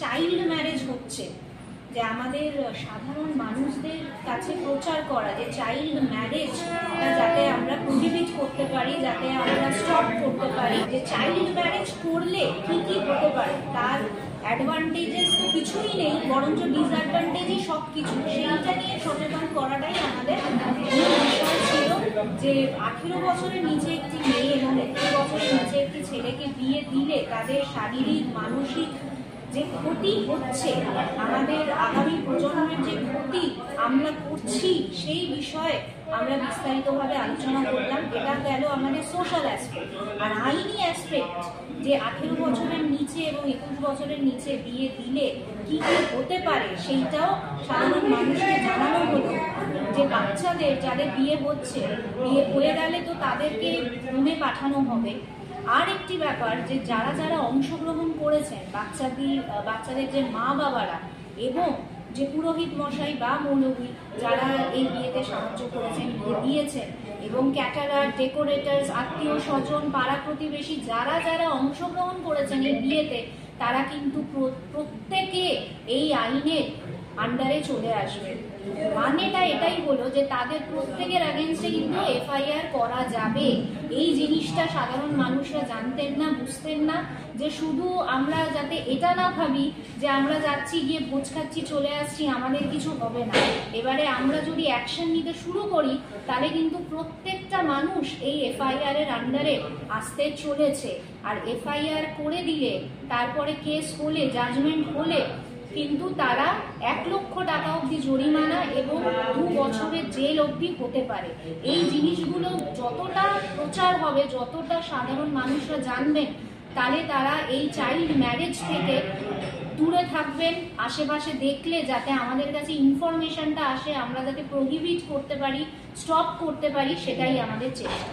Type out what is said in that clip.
Child marriage হচ্ছে, যে আমাদের সাধারণ মানুষদের কাছে প্রচার করা যে চাইল্ড ম্যারেজ যাতে আমরা প্রহিবিট করতে পারি, যাতে আমরা স্টপ করতে পারি, যে চাইল্ড ম্যারেজ করলে কি কি হতে পারে, তার অ্যাডভান্টেজেস তো কিছুই নেই, বরঞ্চ ডিসঅ্যাডভান্টেজই সব কিছু, সেইটা নিয়ে সচেতন করাটাই আমাদের বিষয় ছিল। যে 18 বছরের নিচে একটি মেয়ে এবং 21 বছরের নিচে একটি ছেলেকে বিয়ে দিলে তাদের শারীরিক মানসিক যে ক্ষতি হচ্ছে, আমাদের আগামী প্রজন্মের যে ক্ষতি আমরা করছি, সেই বিষয়ে আমরা বিস্তারিতভাবে আলোচনা করলাম। এটা গেল আমাদের সোশ্যাল অ্যাসপেক্ট। আর আইনি অ্যাসপেক্ট, যে 18 বছরের নিচে এবং 21 বছরের নিচে বিয়ে দিলে কি কি হতে পারে, সেইটাও সাধারণ মানুষকে জানানো হলো। যে বাচ্চাদের যাদের বিয়ে হচ্ছে, বিয়ে হয়ে গেলে তো তাদেরকে রুমে পাঠানো হবে। আর একটি ব্যাপার, যে যারা যারা অংশগ্রহণ করেছেন, বাচ্চাদের যে মা বাবারা এবং যে পুরোহিত মশাই বা মৌলবী যারা এই বিয়েতে সাহায্য করেছেন, বিয়ে দিয়েছেন, এবং ক্যাটারার, ডেকোরেটার্স, আত্মীয় স্বজন, পাড়া প্রতিবেশী যারা যারা অংশগ্রহণ করেছেন এই বিয়েতে, তারা কিন্তু প্রত্যেকে এই আইনের আন্ডারে চলে আসবে। মানেটা এটাই হলো যে তাদের প্রত্যেকের এগেইনস্টে কিন্তু এফআইআর করা যাবে। এই জিনিসটা সাধারণ মানুষরা জানতেন না, বুঝতেন না, যে শুধু আমরা যাতে এটা না ভাবি যে আমরা যাচ্ছি, গিয়ে ভোজ খাচ্ছি, চলে আসছি, আমাদের কিছু হবে না। এবারে আমরা যদি অ্যাকশন নিতে শুরু করি, তাহলে কিন্তু প্রত্যেকটা মানুষ এই এফআইআর এর আন্ডারে আসতে চলেছে। আর এফআইআর করে দিলে, তারপরে কেস হলে, জাজমেন্ট হলে কিন্তু তারা 1 লক্ষ টাকা অবধি জরিমানা এবং 2 বছরের জেল অবধি হতে পারে। এই জিনিসগুলো যতটা প্রচার হবে, যতটা সাধারণ মানুষরা জানবেন, তাহলে তারা এই চাইল্ড ম্যারেজ থেকে দূরে থাকবেন। আশেপাশে দেখলে যাতে আমাদের কাছে ইনফরমেশনটা আসে, আমরা যাতে প্রহিবিট করতে পারি, স্টপ করতে পারি, সেটাই আমাদের চেষ্টা।